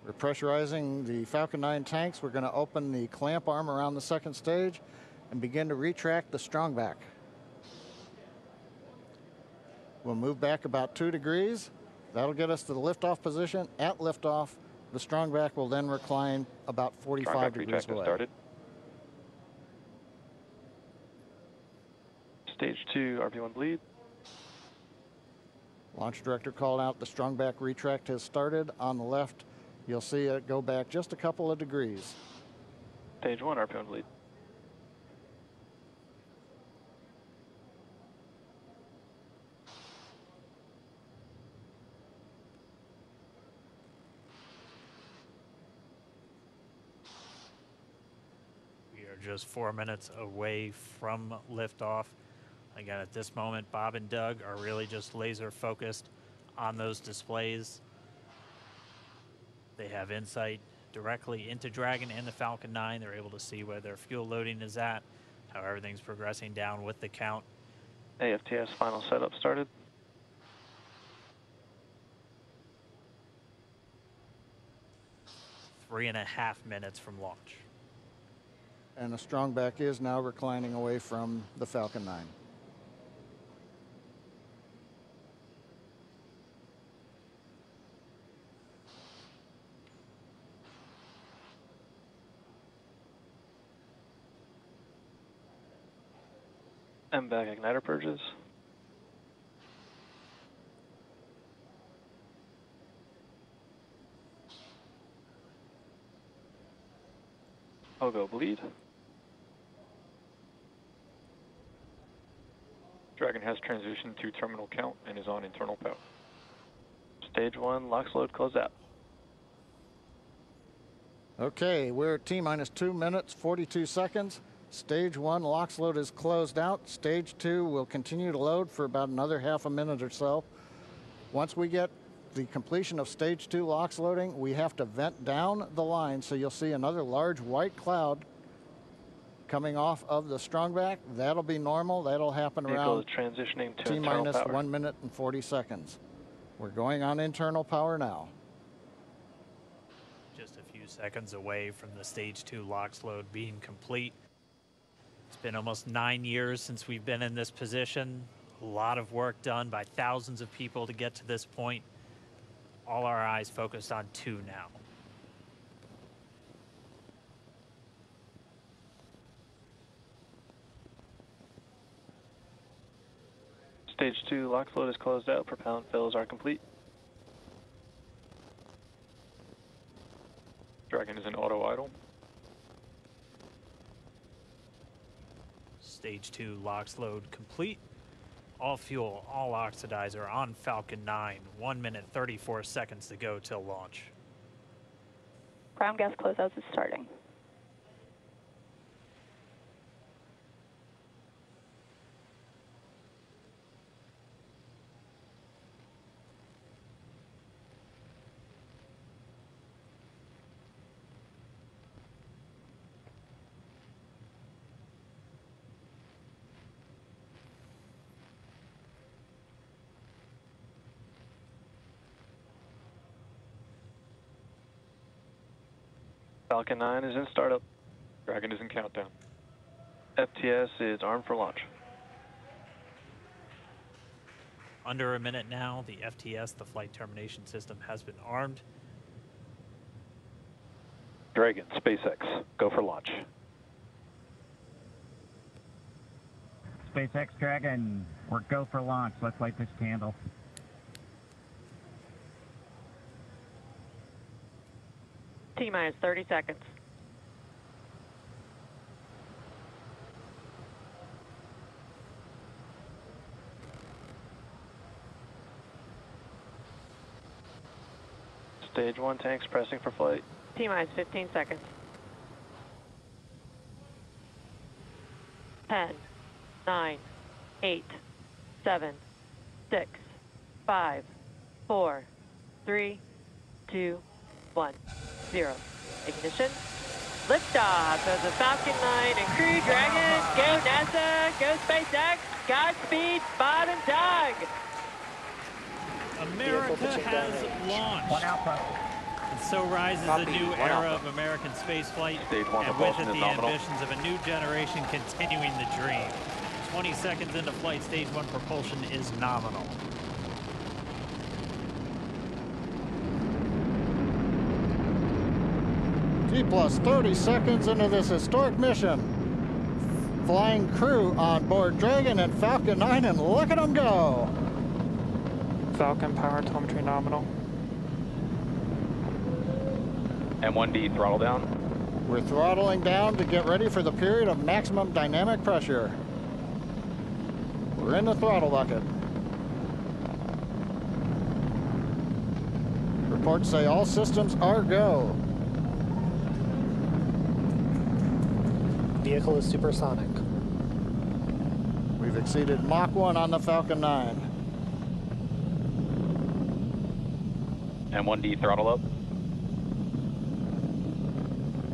We're pressurizing the Falcon 9 tanks. We're going to open the clamp arm around the second stage and begin to retract the strongback. We'll move back about 2 degrees. That'll get us to the liftoff position. At liftoff, the strongback will then recline about 45 degrees away. Started. Stage 2, RP1 bleed. Launch director called out the strongback retract has started. On the left, you'll see it go back just a couple of degrees. Stage 1, RP1 bleed. We are just 4 minutes away from liftoff. Again, at this moment, Bob and Doug are really just laser focused on those displays. They have insight directly into Dragon and the Falcon 9. They're able to see where their fuel loading is at, how everything's progressing down with the count. AFTS final setup started. Three and a half minutes from launch. And the strongback is now reclining away from the Falcon 9. MVAC igniter purges. Pogo bleed. Dragon has transitioned to terminal count and is on internal power. Stage 1, LOX load closed out. Okay, we're at T-minus 2 minutes, 42 seconds. Stage 1 LOX load is closed out. Stage 2 will continue to load for about another half a minute or so. Once we get the completion of Stage 2 LOX loading, we have to vent down the line, so you'll see another large white cloud coming off of the strongback. That'll be normal. That'll happen around transitioning to T-minus 1 minute and 40 seconds. We're going on internal power now. Just a few seconds away from the Stage 2 LOX load being complete. It's been almost 9 years since we've been in this position. A lot of work done by thousands of people to get to this point. All our eyes focused on 2 now. Stage 2 LOX load is closed out. Propellant fills are complete. Dragon is in auto idle. Stage 2 LOX load complete. All fuel, all oxidizer on Falcon 9. 1 minute, 34 seconds to go till launch. Ground gas closeouts is starting. Falcon 9 is in startup. Dragon is in countdown. FTS is armed for launch. Under a minute now, the FTS, the flight termination system, has been armed. Dragon, SpaceX, go for launch. SpaceX Dragon, we're go for launch. Let's light this candle. T-minus 30 seconds. Stage 1 tanks pressing for flight. T-minus 15 seconds. 10, 9, 8, 7, 6, 5, 4, 3, 2, 1, 0. Ignition. Liftoff of the Falcon 9 and Crew Dragon. Go NASA, go SpaceX. Godspeed, Bob and Doug. America has launched. One Alpha. The So rises a Copy, new one era Alpha. of American spaceflight, Stage 1 and with it propulsion is the nominal. ambitions of a new generation continuing the dream. 20 seconds into flight, stage 1 propulsion is nominal. T plus 30 seconds into this historic mission. Flying crew on board Dragon and Falcon 9, and look at them go. Falcon power telemetry nominal. M1D throttle down. We're throttling down to get ready for the period of maximum dynamic pressure. We're in the throttle bucket. Reports say all systems are go. Vehicle is supersonic. We've exceeded Mach 1 on the Falcon 9. M1D throttle up.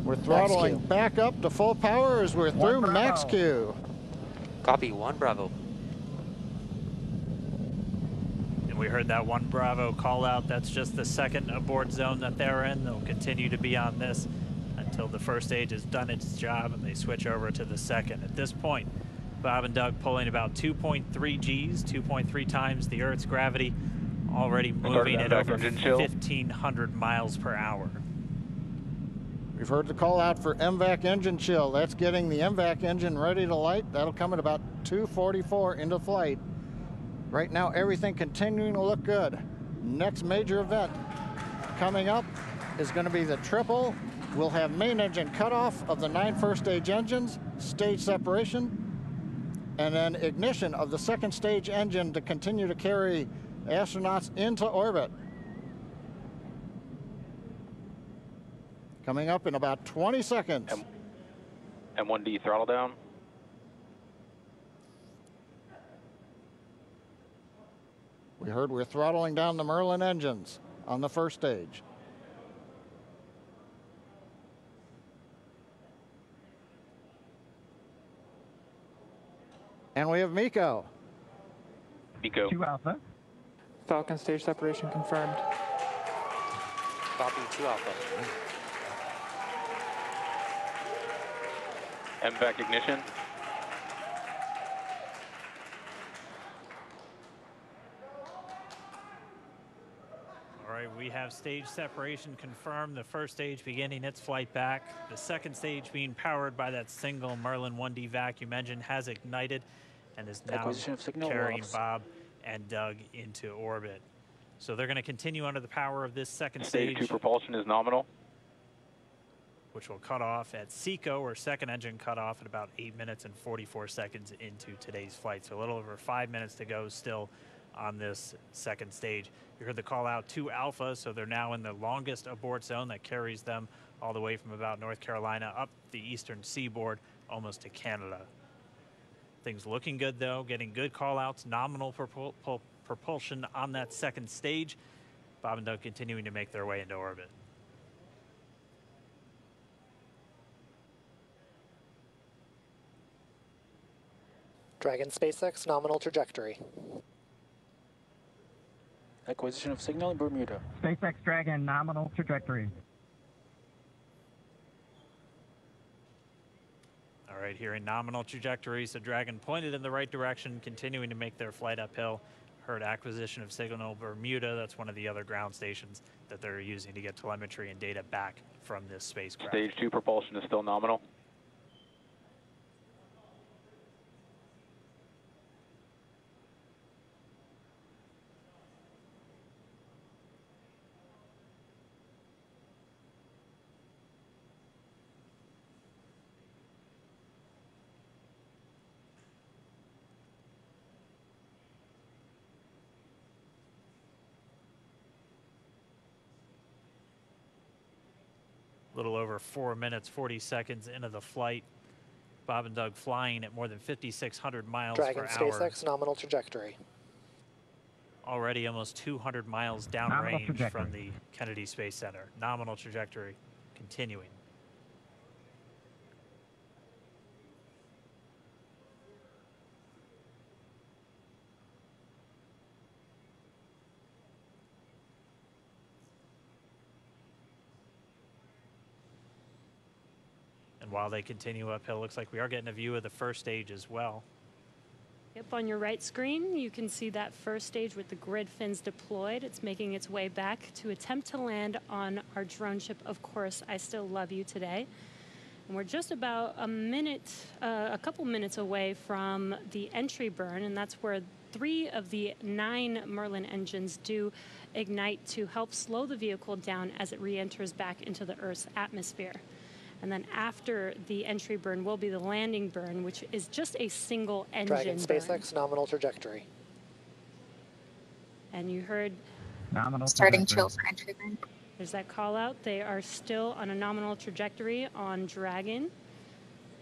We're throttling Max Q. back up to full power as we're through Bravo. Max Q. Copy, 1 Bravo. And we heard that 1 Bravo call out. That's just the second abort zone that they're in. They'll continue to be on this until the first stage has done its job and they switch over to the second. At this point, Bob and Doug pulling about 2.3 Gs, 2.3 times the Earth's gravity, already moving at over 1,500 miles per hour. We've heard the call out for MVAC engine chill. That's getting the MVAC engine ready to light. That'll come at about 2:44 into flight. Right now, everything continuing to look good. Next major event coming up is going to be the triple. We'll have main engine cutoff of the 9 first stage engines, stage separation, and then ignition of the second stage engine to continue to carry astronauts into orbit. Coming up in about 20 seconds. M1D throttle down. We heard we're throttling down the Merlin engines on the first stage. And we have Miko. Miko. 2 Alpha. Falcon stage separation confirmed. Copy, 2 Alpha. MVAC ignition. All right, we have stage separation confirmed. The first stage beginning its flight back. The second stage being powered by that single Merlin 1D vacuum engine has ignited and is now Acquisition of signal carrying loss. Bob and Doug into orbit. So they're going to continue under the power of this second Stage stage, 2 propulsion is nominal. which will cut off at SECO, or second engine cutoff, at about 8 minutes and 44 seconds into today's flight. So a little over 5 minutes to go still on this second stage. You heard the call out to Alpha, so they're now in the longest abort zone that carries them all the way from about North Carolina up the eastern seaboard almost to Canada. Things looking good though, getting good call outs, nominal propulsion on that second stage. Bob and Doug continuing to make their way into orbit. Dragon SpaceX nominal trajectory. Acquisition of signal in Bermuda. SpaceX Dragon nominal trajectory. All right, here in nominal trajectory, so Dragon pointed in the right direction, continuing to make their flight uphill. Heard acquisition of signal Bermuda. That's one of the other ground stations that they're using to get telemetry and data back from this spacecraft. Stage 2 propulsion is still nominal. Little over 4 minutes, 40 seconds into the flight. Bob and Doug flying at more than 5,600 miles Dragon per hour. SpaceX nominal trajectory. Already almost 200 miles Nominal downrange trajectory. from the Kennedy Space Center. Nominal trajectory continuing. And while they continue uphill, looks like we are getting a view of the first stage as well. Yep, on your right screen, you can see that first stage with the grid fins deployed. It's making its way back to attempt to land on our drone ship, Of Course I Still Love You, today. And we're just about a couple minutes away from the entry burn, and that's where 3 of the 9 Merlin engines do ignite to help slow the vehicle down as it re-enters back into the Earth's atmosphere. And then after the entry burn will be the landing burn, which is just a single engine Dragon burn. SpaceX nominal trajectory. And you heard Nominal Starting trajectory. chill for entry burn. there's that call out. They are still on a nominal trajectory on Dragon,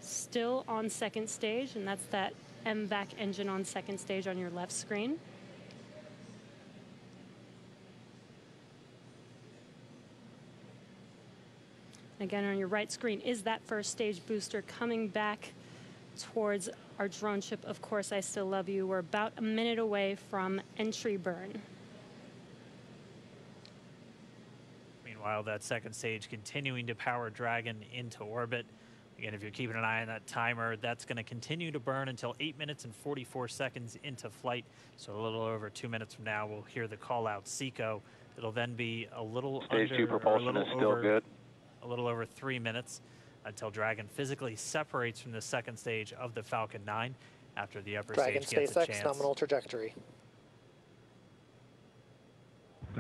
still on second stage, and that's that MVAC engine on second stage on your left screen. Again, on your right screen is that first stage booster coming back towards our drone ship, Of Course I Still Love You. We're about a minute away from entry burn. Meanwhile, that second stage continuing to power Dragon into orbit. Again, if you're keeping an eye on that timer, that's going to continue to burn until 8 minutes and 44 seconds into flight. So a little over 2 minutes from now, we'll hear the call out SECO. It'll then be a little Stage under, 2 propulsion is still good. A little over 3 minutes until Dragon physically separates from the second stage of the Falcon 9 after the upper Dragon stage gets a SpaceX chance. nominal trajectory.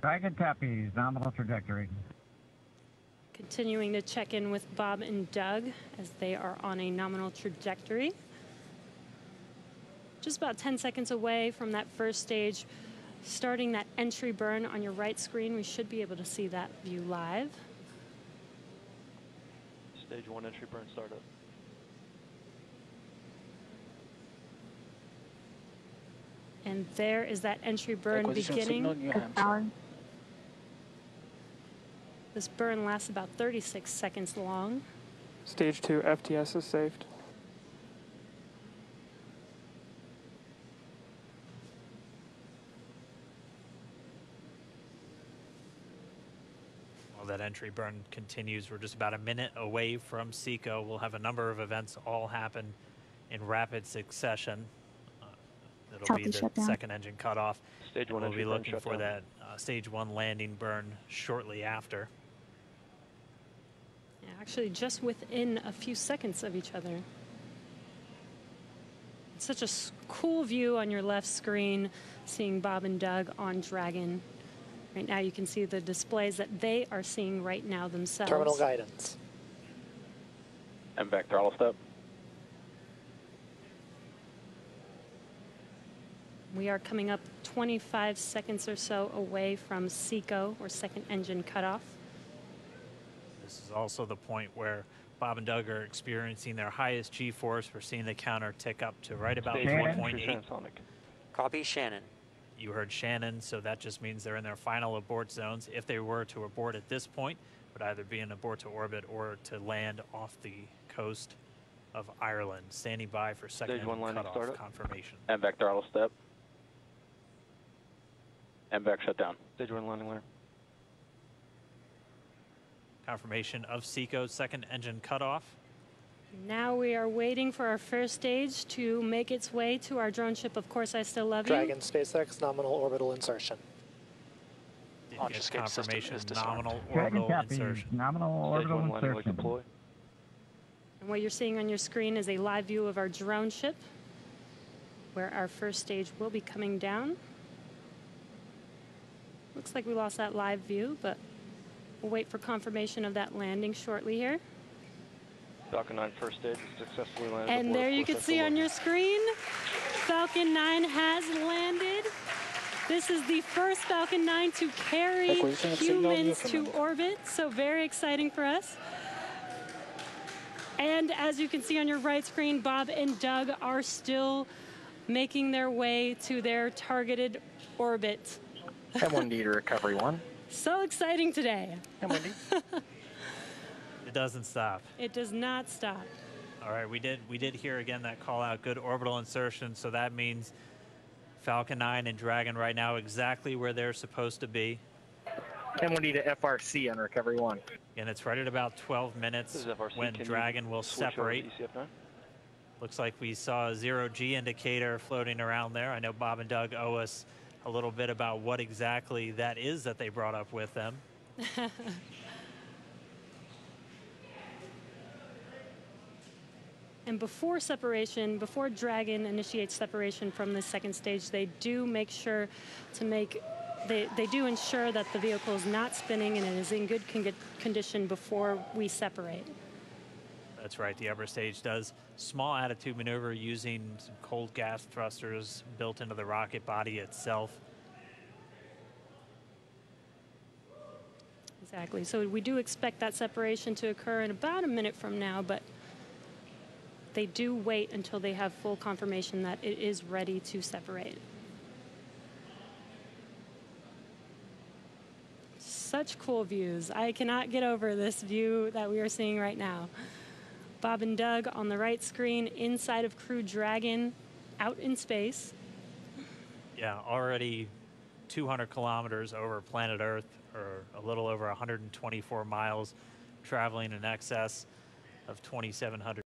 Dragon copies. Nominal trajectory. Continuing to check in with Bob and Doug as they are on a nominal trajectory. Just about 10 seconds away from that first stage, starting that entry burn on your right screen. We should be able to see that view live. Stage 1 entry burn startup. And there is that entry burn beginning. This burn lasts about 36 seconds long. Stage 2 FTS is saved. While that entry burn continues, we're just about a minute away from SECO. We'll have a number of events all happen in rapid succession. It'll be the second engine cutoff. Stage 1 we'll entry be burn looking shut for down. that stage 1 landing burn shortly after. Yeah, actually, just within a few seconds of each other. It's such a cool view on your left screen, seeing Bob and Doug on Dragon. Right now, you can see the displays that they are seeing right now themselves. Terminal guidance. MVAC throttle step. We are coming up 25 seconds or so away from SECO, or second engine cutoff. This is also the point where Bob and Doug are experiencing their highest G-force. We're seeing the counter tick up to right about Stage 1 1.8. entry transonic. Copy Shannon. You heard Shannon, so that just means they're in their final abort zones. If they were to abort at this point, it would either be an abort to orbit or to land off the coast of Ireland. Standing by for second Stage 1 engine landing cutoff startup. confirmation. MVAC throttle step. MVAC shut down. Stage 1 landing layer. Confirmation of SECO's second engine cutoff. Now we are waiting for our first stage to make its way to our drone ship, Of Course I Still Love You. Dragon SpaceX nominal orbital insertion. Did Launch get escape system confirmation is disarmed. nominal Dragon orbital copies. insertion. Nominal Stage orbital 1 landing leg insertion. deploy. And what you're seeing on your screen is a live view of our drone ship, where our first stage will be coming down. Looks like we lost that live view, but we'll wait for confirmation of that landing shortly here. Falcon 9 first stage is successfully landed. And aboard there Of you Course can I Still see Love on You. your screen, Falcon 9 has landed. This is the first Falcon 9 to carry Acquisition of signal humans to Newfoundland. orbit, so very exciting for us. And as you can see on your right screen, Bob and Doug are still making their way to their targeted orbit. M1D to recovery 1. So exciting today. M1D. It doesn't stop. It does not stop. All right, we did hear again that call out, good orbital insertion, so that means Falcon 9 and Dragon right now exactly where they're supposed to be. M1D to FRC on recovery 1. And it's right at about 12 minutes This is FRC. when Can you Dragon will switch over to separate. ECF9? Looks like we saw a 0G indicator floating around there. I know Bob and Doug owe us a little bit about what exactly that is that they brought up with them. And before separation, before Dragon initiates separation from the second stage, they do make sure to make, they do ensure that the vehicle is not spinning and it is in good condition before we separate. That's right, the upper stage does small attitude maneuver using some cold gas thrusters built into the rocket body itself. Exactly, so we do expect that separation to occur in about a minute from now, but they do wait until they have full confirmation that it is ready to separate. Such cool views. I cannot get over this view that we are seeing right now. Bob and Doug on the right screen, inside of Crew Dragon, out in space. Yeah, already 200 kilometers over planet Earth, or a little over 124 miles, traveling in excess of 2,700